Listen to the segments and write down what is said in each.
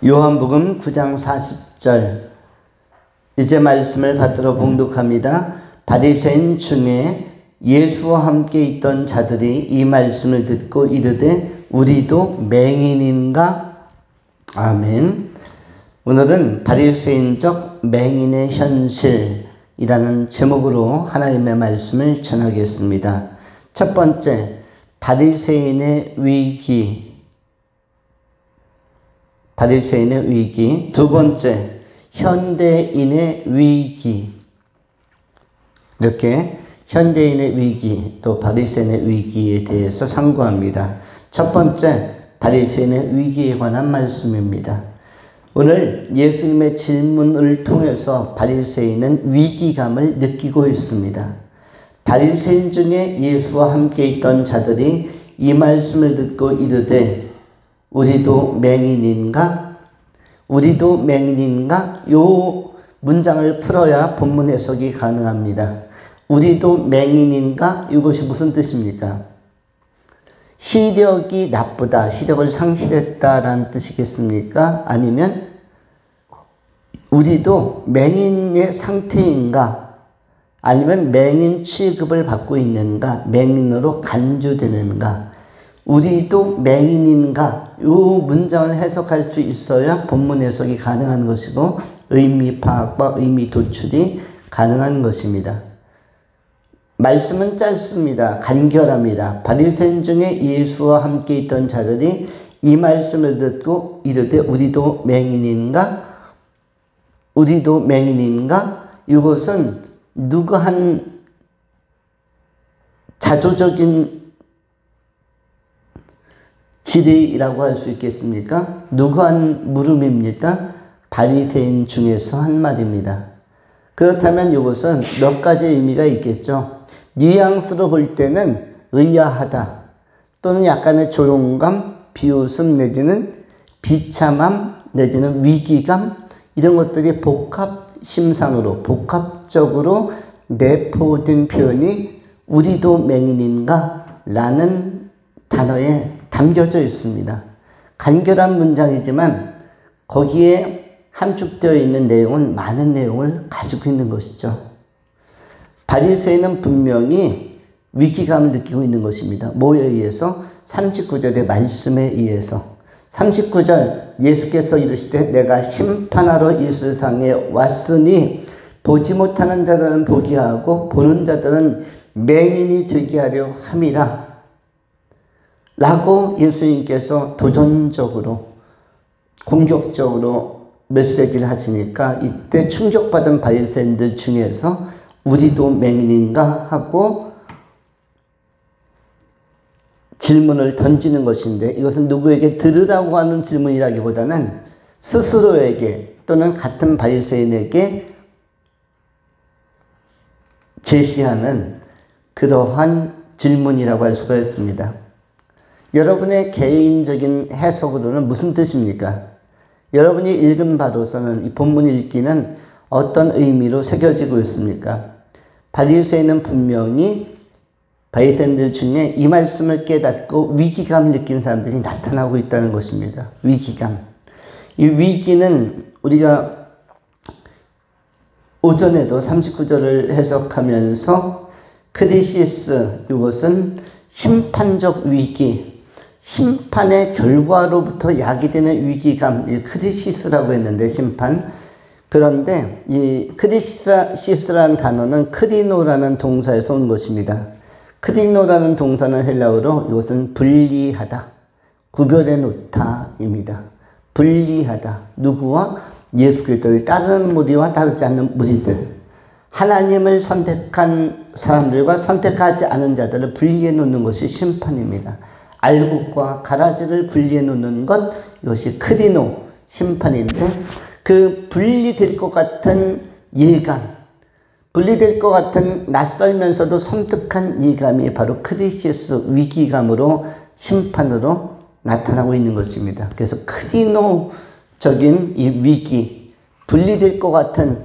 요한복음 9장 40절 이제 말씀을 받들어 봉독합니다. 바리새인 중에 예수와 함께 있던 자들이 이 말씀을 듣고 이르되 우리도 맹인인가? 아멘. 오늘은 바리새인적 맹인의 현실이라는 제목으로 하나님의 말씀을 전하겠습니다. 첫 번째, 바리새인의 위기. 바리새인의 위기. 두 번째, 현대인의 위기. 이렇게 현대인의 위기, 또 바리새인의 위기에 대해서 상고합니다. 첫 번째, 바리새인의 위기에 관한 말씀입니다. 오늘 예수님의 질문을 통해서 바리새인은 위기감을 느끼고 있습니다. 바리새인 중에 예수와 함께 있던 자들이 이 말씀을 듣고 이르되 우리도 맹인인가? 우리도 맹인인가? 요 문장을 풀어야 본문 해석이 가능합니다. 우리도 맹인인가? 이것이 무슨 뜻입니까? 시력이 나쁘다, 시력을 상실했다라는 뜻이겠습니까? 아니면 우리도 맹인의 상태인가? 아니면 맹인 취급을 받고 있는가? 맹인으로 간주되는가? 우리도 맹인인가? 이 문장을 해석할 수 있어야 본문 해석이 가능한 것이고 의미 파악과 의미 도출이 가능한 것입니다. 말씀은 짧습니다. 간결합니다. 바리새인 중에 예수와 함께 있던 자들이 이 말씀을 듣고 이르되 우리도 맹인인가? 우리도 맹인인가? 이것은 누구 한 자조적인 질의라고 할 수 있겠습니까? 누구 한 물음입니까? 바리새인 중에서 한 말입니다. 그렇다면 이것은 몇 가지 의미가 있겠죠. 뉘앙스로 볼 때는 의아하다 또는 약간의 조용감, 비웃음 내지는 비참함 내지는 위기감, 이런 것들이 복합심상으로 복합적으로 내포된 표현이 우리도 맹인인가? 라는 단어에 담겨져 있습니다. 간결한 문장이지만 거기에 함축되어 있는 내용은 많은 내용을 가지고 있는 것이죠. 바리새인은 분명히 위기감을 느끼고 있는 것입니다. 뭐에 의해서? 39절의 말씀에 의해서. 39절 예수께서 이르시되 내가 심판하러 이 세상에 왔으니 보지 못하는 자들은 보게 하고 보는 자들은 맹인이 되게 하려 함이라 라고 예수님께서 도전적으로 공격적으로 메시지를 하시니까 이때 충격받은 바리새인들 중에서 우리도 맹인인가 하고 질문을 던지는 것인데, 이것은 누구에게 들으라고 하는 질문이라기보다는 스스로에게 또는 같은 바리새인에게 제시하는 그러한 질문이라고 할 수가 있습니다. 여러분의 개인적인 해석으로는 무슨 뜻입니까? 여러분이 읽은 바로서는 이 본문 읽기는 어떤 의미로 새겨지고 있습니까? 바리새인은 분명히 바리새인들 중에 이 말씀을 깨닫고 위기감을 느끼는 사람들이 나타나고 있다는 것입니다. 위기감. 이 위기는 우리가 오전에도 39절을 해석하면서 크리시스, 이것은 심판적 위기, 심판의 결과로부터 야기되는 위기감, 이 크리시스라고 했는데 심판. 그런데 이 크리시스라는 단어는 크리노라는 동사에서 온 것입니다. 크리노라는 동사는 헬라어로 이것은 분리하다, 구별해 놓다입니다. 분리하다. 누구와? 예수 그리스도를 따르는 무리와 따르지 않는 무리들. 하나님을 선택한 사람들과 선택하지 않은 자들을 분리해 놓는 것이 심판입니다. 알곡과 가라지를 분리해 놓는 것, 이것이 크리노, 심판인데 그 분리될 것 같은 예감, 분리될 것 같은 낯설면서도 섬뜩한 예감이 바로 크리시스, 위기감으로 심판으로 나타나고 있는 것입니다. 그래서 크리노적인 이 위기, 분리될 것 같은,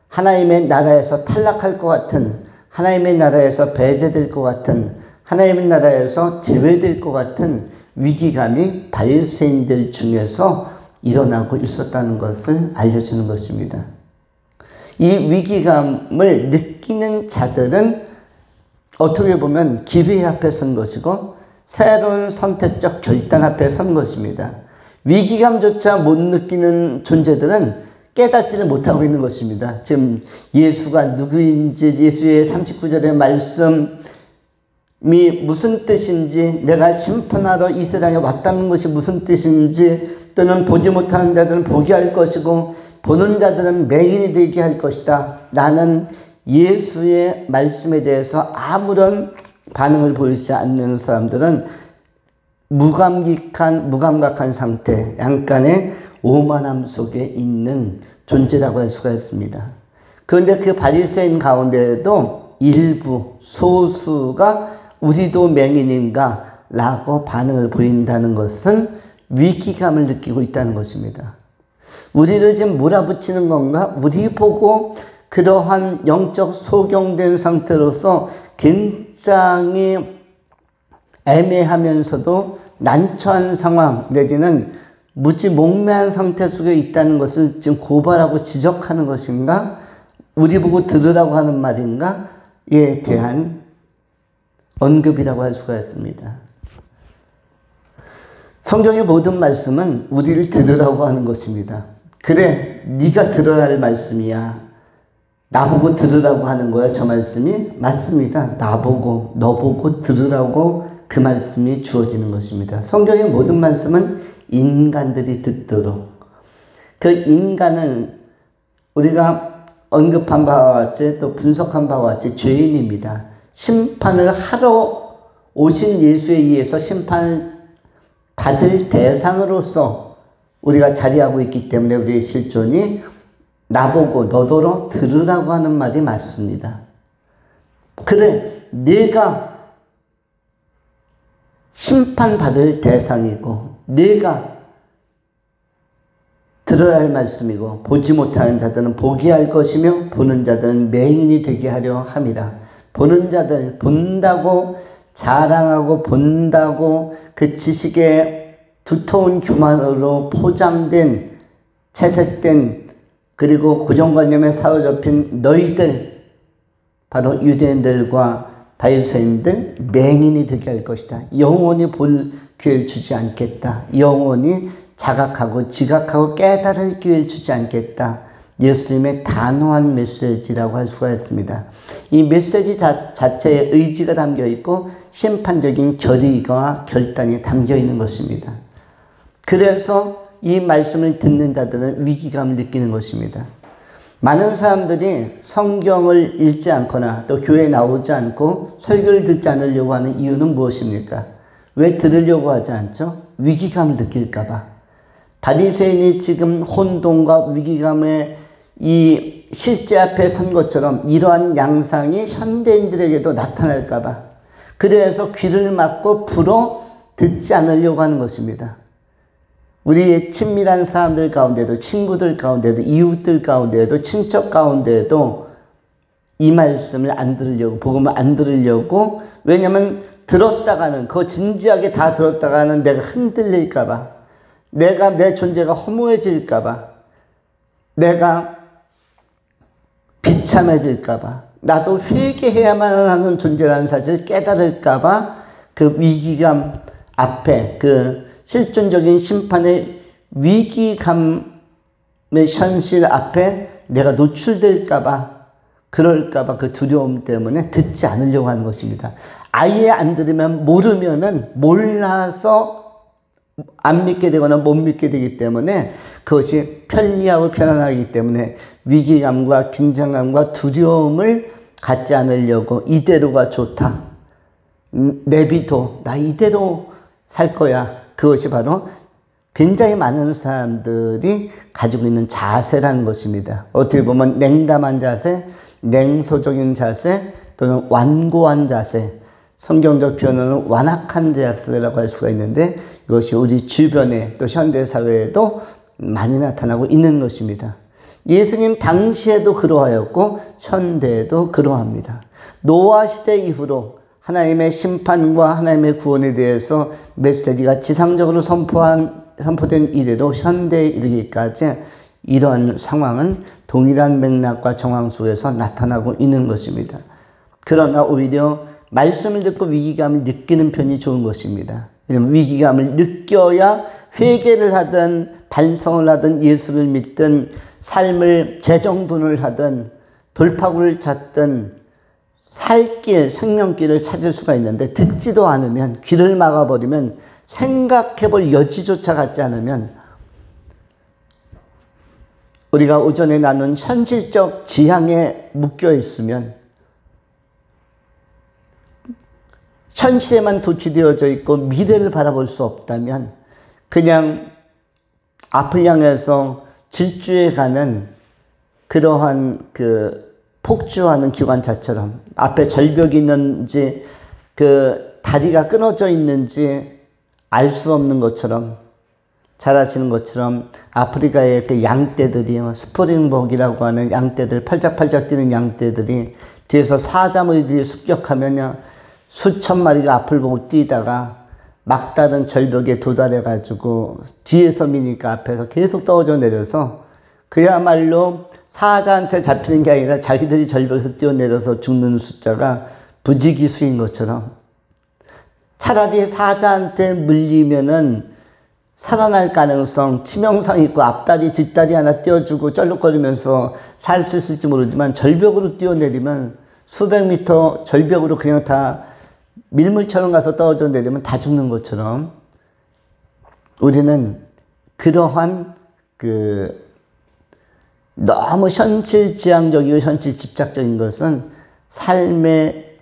하나님의 나라에서 탈락할 것 같은, 하나님의 나라에서 배제될 것 같은, 하나님의 나라에서 제외될 것 같은 위기감이 바리새인들 중에서 일어나고 있었다는 것을 알려주는 것입니다. 이 위기감을 느끼는 자들은 어떻게 보면 기회 앞에 선 것이고 새로운 선택적 결단 앞에 선 것입니다. 위기감조차 못 느끼는 존재들은 깨닫지를 못하고 있는 것입니다. 지금 예수가 누구인지, 예수의 39절의 말씀이 무슨 뜻인지, 내가 심판하러 이 세상에 왔다는 것이 무슨 뜻인지, 또는 보지 못하는 자들은 보게 할 것이고 보는 자들은 맹인이 되게 할 것이다. 나는 예수의 말씀에 대해서 아무런 반응을 보이지 않는 사람들은 무감각한 상태, 약간의 오만함 속에 있는 존재라고 할 수가 있습니다. 그런데 그 바리새인 가운데에도 일부 소수가 우리도 맹인인가 라고 반응을 보인다는 것은 위기감을 느끼고 있다는 것입니다. 우리를 지금 몰아붙이는 건가? 우리 보고 그러한 영적 소경된 상태로서 굉장히 애매하면서도 난처한 상황 내지는 무지몽매한 상태 속에 있다는 것을 지금 고발하고 지적하는 것인가? 우리 보고 들으라고 하는 말인가?에 대한 언급이라고 할 수가 있습니다. 성경의 모든 말씀은 우리를 들으라고 하는 것입니다. 그래, 네가 들어야 할 말씀이야. 나보고 들으라고 하는 거야, 저 말씀이? 맞습니다. 나보고, 너보고 들으라고 그 말씀이 주어지는 것입니다. 성경의 모든 말씀은 인간들이 듣도록. 그 인간은 우리가 언급한 바와 같이 또 분석한 바와 같이 죄인입니다. 심판을 하러 오신 예수에 의해서 심판을 받을 대상으로서 우리가 자리하고 있기 때문에 우리의 실존이 나보고 너더러 들으라고 하는 말이 맞습니다. 그래, 네가 심판받을 대상이고 네가 들어야 할 말씀이고 보지 못하는 자들은 보게 할 것이며 보는 자들은 맹인이 되게 하려 함이라. 보는 자들, 본다고 자랑하고 본다고 그 지식의 두터운 교만으로 포장된 채색된 그리고 고정관념에 사로잡힌 너희들, 바로 유대인들과 바리새인들 맹인이 되게 할 것이다. 영원히 볼 기회를 주지 않겠다. 영원히 자각하고 지각하고 깨달을 기회를 주지 않겠다. 예수님의 단호한 메시지라고 할 수가 있습니다. 이 메시지 자체에 의지가 담겨 있고 심판적인 결의와 결단이 담겨 있는 것입니다. 그래서 이 말씀을 듣는 자들은 위기감을 느끼는 것입니다. 많은 사람들이 성경을 읽지 않거나 또 교회에 나오지 않고 설교를 듣지 않으려고 하는 이유는 무엇입니까? 왜 들으려고 하지 않죠? 위기감을 느낄까 봐. 바리새인이 지금 혼돈과 위기감의 이 실제 앞에 선 것처럼 이러한 양상이 현대인들에게도 나타날까 봐. 그래서 귀를 막고 불어 듣지 않으려고 하는 것입니다. 우리의 친밀한 사람들 가운데도, 친구들 가운데도, 이웃들 가운데도, 친척 가운데도 이 말씀을 안 들으려고, 복음을 안 들으려고. 왜냐하면 들었다가는, 그거 진지하게 다 들었다가는 내가 흔들릴까봐, 내 존재가 허무해질까봐, 내가 비참해질까봐, 나도 회개해야만 하는 존재라는 사실을 깨달을까봐 그 위기감 앞에, 그 실존적인 심판의 위기감의 현실 앞에 내가 노출될까봐, 그럴까봐 그 두려움 때문에 듣지 않으려고 하는 것입니다. 아예 안 들으면 모르면은 몰라서 안 믿게 되거나 못 믿게 되기 때문에 그것이 편리하고 편안하기 때문에 위기감과 긴장감과 두려움을 갖지 않으려고 이대로가 좋다. 내비둬. 나 이대로 살 거야. 그것이 바로 굉장히 많은 사람들이 가지고 있는 자세라는 것입니다. 어떻게 보면 냉담한 자세, 냉소적인 자세 또는 완고한 자세, 성경적 표현으로는 완악한 자세라고 할 수가 있는데 이것이 우리 주변에 또 현대사회에도 많이 나타나고 있는 것입니다. 예수님 당시에도 그러하였고 현대에도 그러합니다. 노아 시대 이후로 하나님의 심판과 하나님의 구원에 대해서 메시지가 지상적으로 선포한 선포된 이래로 현대에 이르기까지 이러한 상황은 동일한 맥락과 정황 속에서 나타나고 있는 것입니다. 그러나 오히려 말씀을 듣고 위기감을 느끼는 편이 좋은 것입니다. 왜냐하면 위기감을 느껴야 회개를 하든 반성을 하든 예수를 믿든 삶을 재정돈을 하든 돌파구를 찾든 살 길, 생명길을 찾을 수가 있는데 듣지도 않으면, 귀를 막아버리면, 생각해볼 여지조차 갖지 않으면 우리가 오전에 나눈 현실적 지향에 묶여 있으면, 현실에만 도취되어져 있고 미래를 바라볼 수 없다면 그냥 앞을 향해서 질주해 가는 그러한 폭주하는 기관차처럼 앞에 절벽이 있는지 다리가 끊어져 있는지 알 수 없는 것처럼, 잘 아시는 것처럼 아프리카의 양떼들이 스프링복이라고 하는 양떼들, 팔짝팔짝 뛰는 양떼들이 뒤에서 사자머리들이 습격하면 수천 마리가 앞을 보고 뛰다가 막다른 절벽에 도달해 가지고 뒤에서 미니까 앞에서 계속 떨어져 내려서 그야말로 사자한테 잡히는 게 아니라 자기들이 절벽에서 뛰어내려서 죽는 숫자가 부지기수인 것처럼, 차라리 사자한테 물리면은 살아날 가능성, 치명상 있고 앞다리 뒷다리 하나 띄워주고 쩔룩거리면서 살 수 있을지 모르지만 절벽으로 뛰어내리면 수백 미터 절벽으로 그냥 다 밀물처럼 가서 떨어져 내리면 다 죽는 것처럼, 우리는 그러한 너무 현실지향적이고 현실 집착적인 것은 삶의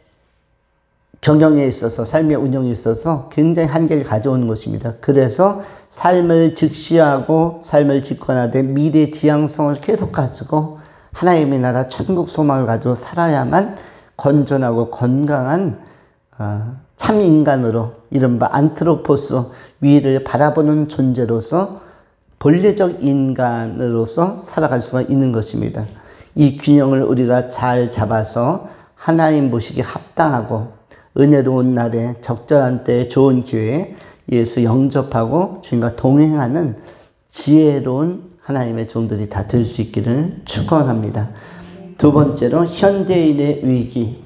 경영에 있어서, 삶의 운영에 있어서 굉장히 한계를 가져오는 것입니다. 그래서 삶을 직시하고 삶을 직관하되 미래 지향성을 계속 가지고 하나님의 나라 천국 소망을 가지고 살아야만 건전하고 건강한 참 인간으로, 이른바 안트로포스, 위를 바라보는 존재로서 본래적 인간으로서 살아갈 수가 있는 것입니다. 이 균형을 우리가 잘 잡아서 하나님 보시기에 합당하고 은혜로운 날에 적절한 때에 좋은 기회에 예수 영접하고 주님과 동행하는 지혜로운 하나님의 종들이 다 될 수 있기를 축원합니다. 두 번째로 현대인의 위기.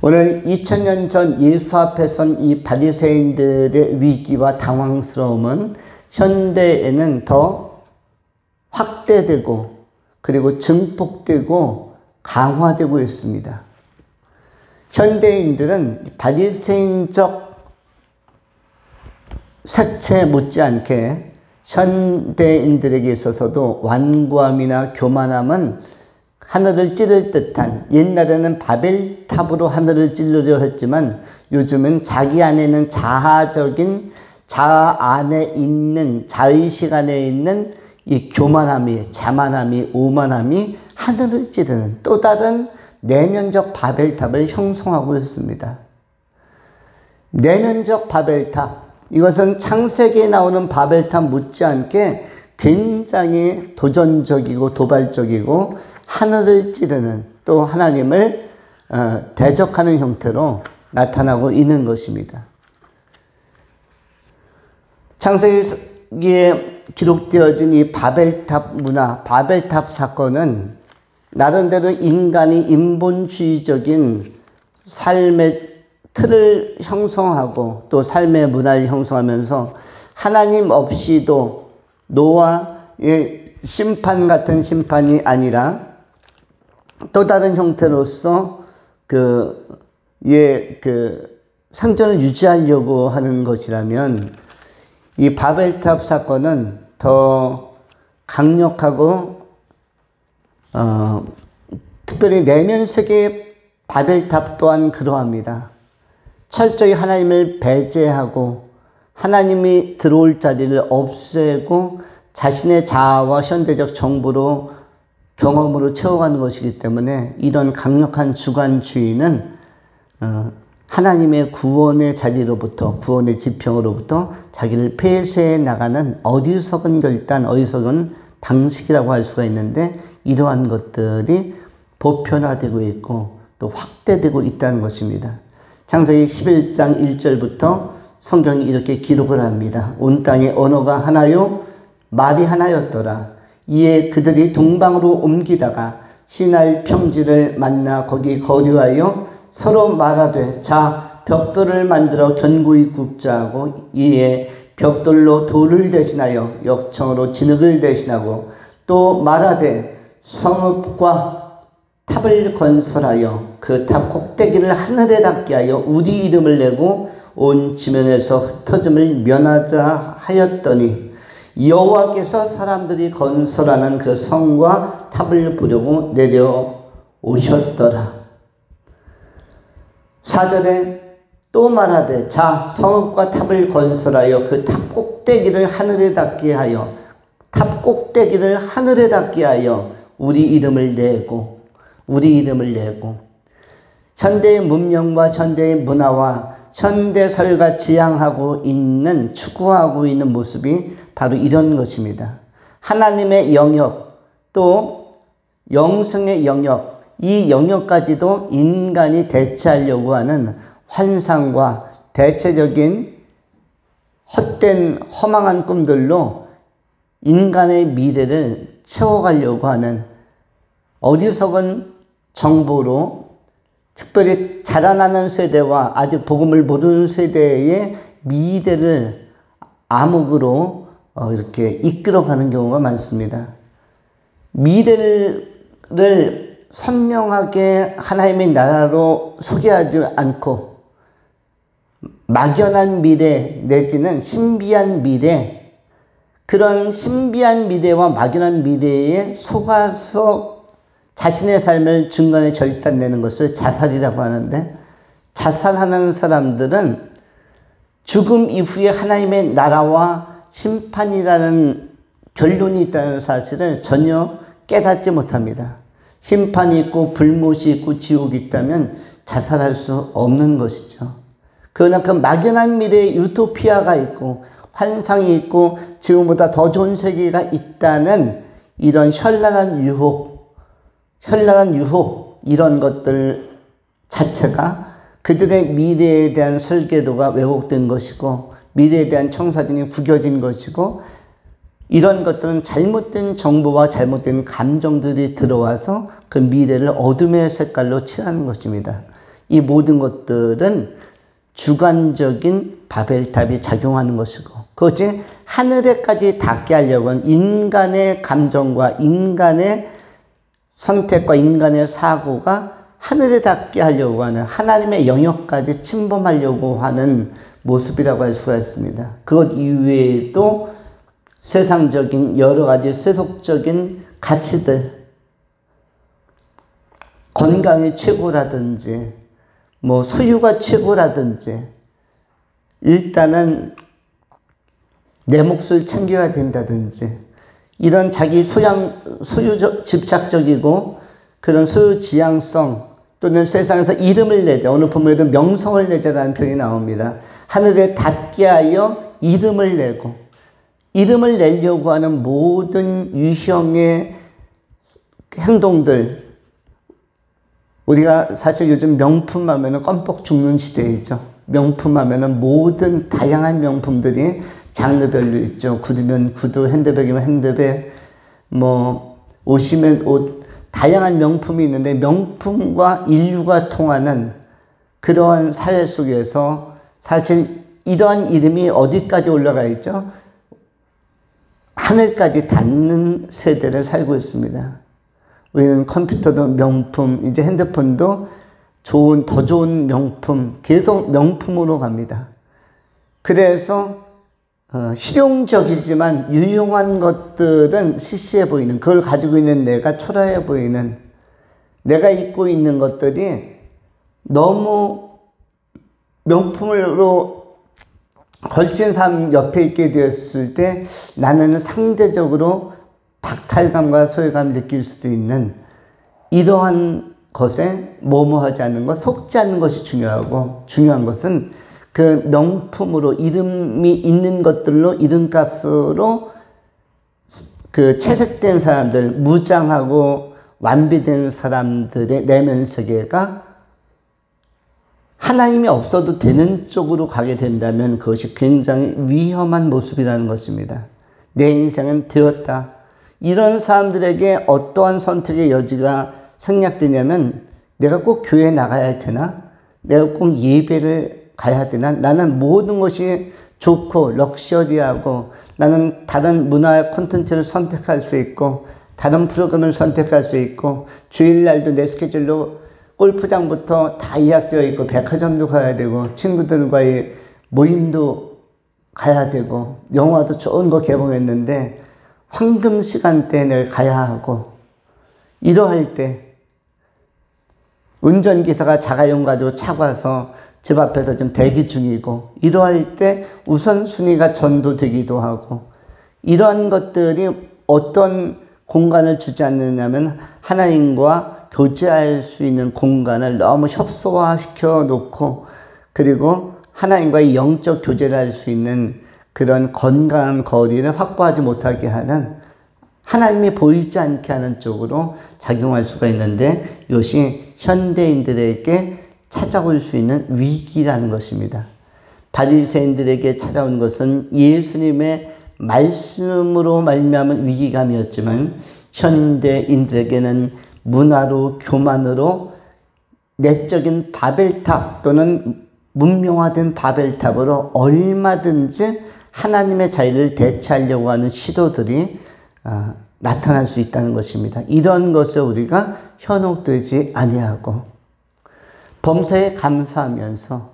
오늘 2000년 전 예수 앞에 선 이 바리새인들의 위기와 당황스러움은 현대에는 더 확대되고 그리고 증폭되고 강화되고 있습니다. 현대인들은 바리새인적 색채 못지않게 현대인들에게 있어서도 완고함이나 교만함은 하늘을 찌를 듯한, 옛날에는 바벨탑으로 하늘을 찌르려 했지만 요즘은 자기 안에는 자아적인, 자아 안에 있는, 자의식 안에 있는 이 교만함이, 자만함이, 오만함이 하늘을 찌르는 또 다른 내면적 바벨탑을 형성하고 있습니다. 내면적 바벨탑, 이것은 창세기에 나오는 바벨탑 못지않게 굉장히 도전적이고 도발적이고 하늘을 찌르는, 또 하나님을 대적하는 형태로 나타나고 있는 것입니다. 창세기에 기록되어진 이 바벨탑 문화, 바벨탑 사건은 나름대로 인간이 인본주의적인 삶의 틀을 형성하고 또 삶의 문화를 형성하면서 하나님 없이도 노아의 심판 같은 심판이 아니라 또 다른 형태로서 생존을 유지하려고 하는 것이라면 이 바벨탑 사건은 더 강력하고 특별히 내면 세계의 바벨탑 또한 그러합니다. 철저히 하나님을 배제하고 하나님이 들어올 자리를 없애고 자신의 자아와 현대적 정보로 경험으로 채워가는 것이기 때문에 이런 강력한 주관주의는 하나님의 구원의 자리로부터, 구원의 지평으로부터 자기를 폐쇄해 나가는 어리석은 결단, 어리석은 방식이라고 할 수가 있는데, 이러한 것들이 보편화되고 있고 또 확대되고 있다는 것입니다. 창세기 11장 1절부터 성경이 이렇게 기록을 합니다. 온 땅에 언어가 하나요 말이 하나였더라. 이에 그들이 동방으로 옮기다가 시날 평지를 만나 거기 거류하여 서로 말하되 자 벽돌을 만들어 견고히 굽자 하고 이에 벽돌로 돌을 대신하여 역청으로 진흙을 대신하고 또 말하되 성읍과 탑을 건설하여 그 탑 꼭대기를 하늘에 닿게 하여 우리 이름을 내고 온 지면에서 흩어짐을 면하자 하였더니 여호와께서 사람들이 건설하는 그 성과 탑을 보려고 내려오셨더라. 4절에 또 말하되 자 성읍과 탑을 건설하여 그 탑 꼭대기를 하늘에 닿게 하여 탑 꼭대기를 하늘에 닿게 하여 우리 이름을 내고 현대의 문명과 현대의 문화와 현대사회가 지향하고 있는 추구하고 있는 모습이 바로 이런 것입니다. 하나님의 영역 또 영성의 영역 이 영역까지도 인간이 대체하려고 하는 환상과 대체적인 헛된 허망한 꿈들로 인간의 미래를 채워가려고 하는 어리석은 정보로 특별히 자라나는 세대와 아직 복음을 모르는 세대의 미래를 암흑으로 이렇게 이끌어가는 경우가 많습니다. 미래를 선명하게 하나님의 나라로 소개하지 않고 막연한 미래 내지는 신비한 미래, 그런 신비한 미래와 막연한 미래에 속아서 자신의 삶을 중간에 절단내는 것을 자살이라고 하는데, 자살하는 사람들은 죽음 이후에 하나님의 나라와 심판이라는 결론이 있다는 사실을 전혀 깨닫지 못합니다. 심판이 있고 불못이 있고 지옥이 있다면 자살할 수 없는 것이죠. 그러나 그 막연한 미래에 유토피아가 있고 환상이 있고 지금보다 더 좋은 세계가 있다는 이런 현란한 유혹 이런 것들 자체가 그들의 미래에 대한 설계도가 왜곡된 것이고 미래에 대한 청사진이 구겨진 것이고, 이런 것들은 잘못된 정보와 잘못된 감정들이 들어와서 그 미래를 어둠의 색깔로 칠하는 것입니다. 이 모든 것들은 주관적인 바벨탑이 작용하는 것이고, 그것이 하늘에까지 닿게 하려고 하는 인간의 감정과 인간의 선택과 인간의 사고가 하늘에 닿게 하려고 하는 하나님의 영역까지 침범하려고 하는 모습이라고 할 수가 있습니다. 그것 이외에도 세상적인 여러 가지 세속적인 가치들, 건강이 최고라든지 뭐 소유가 최고라든지 일단은 내 몫을 챙겨야 된다든지 이런 자기 소유 집착적이고 그런 소유 지향성, 또는 세상에서 이름을 내자, 오늘 본문에도 명성을 내자라는 표현이 나옵니다. 하늘에 닿게 하여 이름을 내고, 이름을 내려고 하는 모든 유형의 행동들, 우리가 사실 요즘 명품 하면은 껌뻑 죽는 시대이죠. 명품 하면은 모든 다양한 명품들이 장르별로 있죠. 구두면 구두, 핸드백이면 핸드백, 뭐 옷이면 옷, 다양한 명품이 있는데 명품과 인류가 통하는 그러한 사회 속에서 사실 이러한 이름이 어디까지 올라가 있죠? 하늘까지 닿는 세대를 살고 있습니다. 우리는 컴퓨터도 명품, 이제 핸드폰도 더 좋은 명품, 계속 명품으로 갑니다. 그래서 실용적이지만 유용한 것들은 시시해 보이는, 그걸 가지고 있는 내가 초라해 보이는, 내가 입고 있는 것들이 너무 명품으로 걸친 사람 옆에 있게 되었을 때 나는 상대적으로 박탈감과 소외감을 느낄 수도 있는, 이러한 것에 모모하지 않는 것, 속지 않는 것이 중요하고, 중요한 것은 그 명품으로 이름이 있는 것들로 이름값으로 그 채색된 사람들, 무장하고 완비된 사람들의 내면 세계가 하나님이 없어도 되는 쪽으로 가게 된다면 그것이 굉장히 위험한 모습이라는 것입니다. 내 인생은 되었다. 이런 사람들에게 어떠한 선택의 여지가 생략되냐면 내가 꼭 교회에 나가야 되나? 내가 꼭 예배를 가야 되나? 나는 모든 것이 좋고 럭셔리하고 나는 다른 문화 콘텐츠를 선택할 수 있고 다른 프로그램을 선택할 수 있고 주일날도 내 스케줄로 골프장부터 다 예약되어 있고 백화점도 가야 되고 친구들과의 모임도 가야 되고 영화도 좋은 거 개봉했는데 황금 시간대에 내가 가야 하고 이러할 때 운전기사가 자가용 가지고 차 와서 집 앞에서 좀 대기 중이고 이러할 때 우선순위가 전도되기도 하고 이러한 것들이 어떤 공간을 주지 않느냐면 하나님과 교제할 수 있는 공간을 너무 협소화시켜 놓고 그리고 하나님과의 영적 교제를 할 수 있는 그런 건강한 거리를 확보하지 못하게 하는 하나님이 보이지 않게 하는 쪽으로 작용할 수가 있는데 이것이 현대인들에게 찾아올 수 있는 위기라는 것입니다. 바리새인들에게 찾아온 것은 예수님의 말씀으로 말미암은 위기감이었지만 현대인들에게는 문화로 교만으로 내적인 바벨탑 또는 문명화된 바벨탑으로 얼마든지 하나님의 자리를 대체하려고 하는 시도들이 나타날 수 있다는 것입니다. 이런 것을 우리가 현혹되지 아니하고 범사에 감사하면서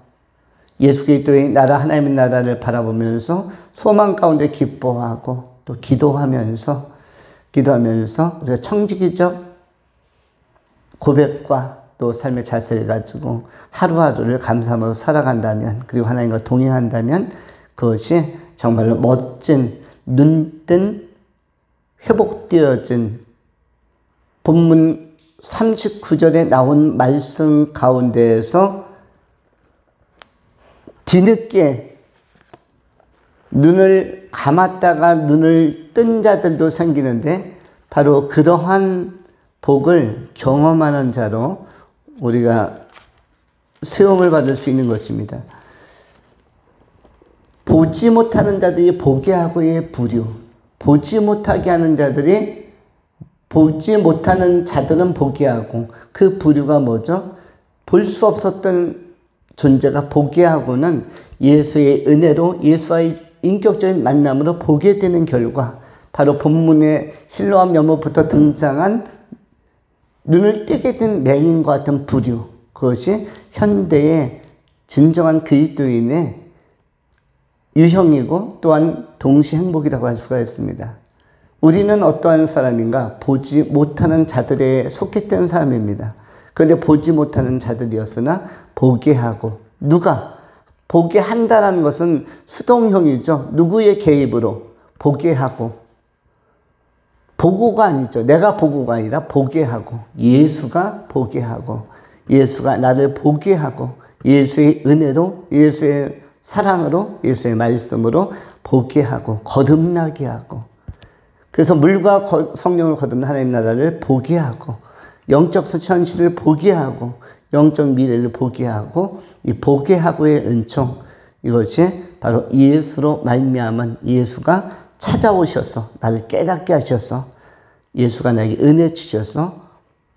예수 그리스도의 나라 하나님의 나라를 바라보면서 소망 가운데 기뻐하고 또 기도하면서 우리가 청지기적 고백과 또 삶의 자세를 가지고 하루하루를 감사하면서 살아간다면 그리고 하나님과 동행한다면 그것이 정말로 멋진 눈뜬 회복되어진 본문 39절에 나온 말씀 가운데에서 뒤늦게 눈을 감았다가 눈을 뜬 자들도 생기는데 바로 그러한 복을 경험하는 자로 우리가 세움을 받을 수 있는 것입니다. 보지 못하는 자들이 보게 하고의 부류, 보지 못하게 하는 자들이 보지 못하는 자들은 보게 하고 그 부류가 뭐죠? 볼 수 없었던 존재가 보게 하고는 예수의 은혜로 예수와의 인격적인 만남으로 보게 되는 결과 바로 본문의 실로암 여모부터 등장한 눈을 뜨게 된 맹인과 같은 부류 그것이 현대의 진정한 그리스도인의 유형이고 또한 동시 행복이라고 할 수가 있습니다. 우리는 어떠한 사람인가? 보지 못하는 자들에 속했던 사람입니다. 그런데 보지 못하는 자들이었으나 보게 하고 누가? 보게 한다는 것은 수동형이죠. 누구의 개입으로? 보게 하고 보고가 아니죠. 내가 보고가 아니라 보게 하고 예수가 보게 하고 예수가 나를 보게 하고 예수의 은혜로 예수의 사랑으로 예수의 말씀으로 보게 하고 거듭나게 하고 그래서 물과 성령을 거듭난 하나님 나라를 보게 하고 영적 현실을 보게 하고 영적 미래를 보게 하고 이 보게 하고의 은총 이것이 바로 예수로 말미암은 예수가 찾아오셔서 나를 깨닫게 하셔서 예수가 나에게 은혜 주셔서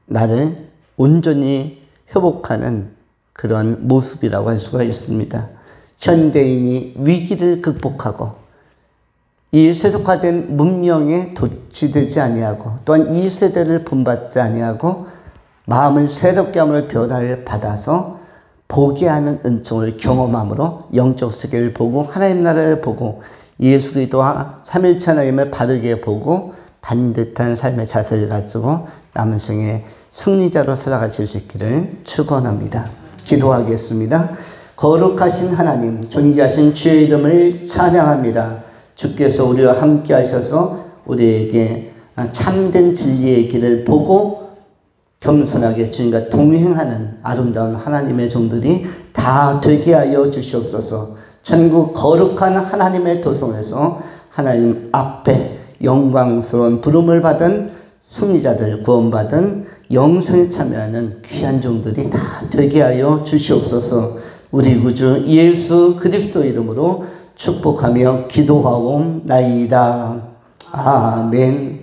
나를 온전히 회복하는 그런 모습이라고 할 수가 있습니다. 현대인이 위기를 극복하고 이 세속화된 문명에 도취되지 아니하고 또한 이 세대를 본받지 아니하고 마음을 새롭게 함으로 변화를 받아서 보게 하는 은총을 경험함으로 영적 세계를 보고 하나님 나라를 보고 예수 그리스도와 삼일체 하나님을 바르게 보고 반듯한 삶의 자세를 가지고 남은 생에 승리자로 살아가실 수 있기를 축원합니다. 기도하겠습니다. 거룩하신 하나님, 존귀하신 주의 이름을 찬양합니다. 주께서 우리와 함께 하셔서 우리에게 참된 진리의 길을 보고 겸손하게 주님과 동행하는 아름다운 하나님의 종들이 다 되게 하여 주시옵소서. 천국 거룩한 하나님의 도성에서 하나님 앞에 영광스러운 부름을 받은 승리자들, 구원받은 영생에 참여하는 귀한 종들이 다 되게 하여 주시옵소서. 우리 구주 예수 그리스도 이름으로 축복하며 기도하옵나이다. 아멘.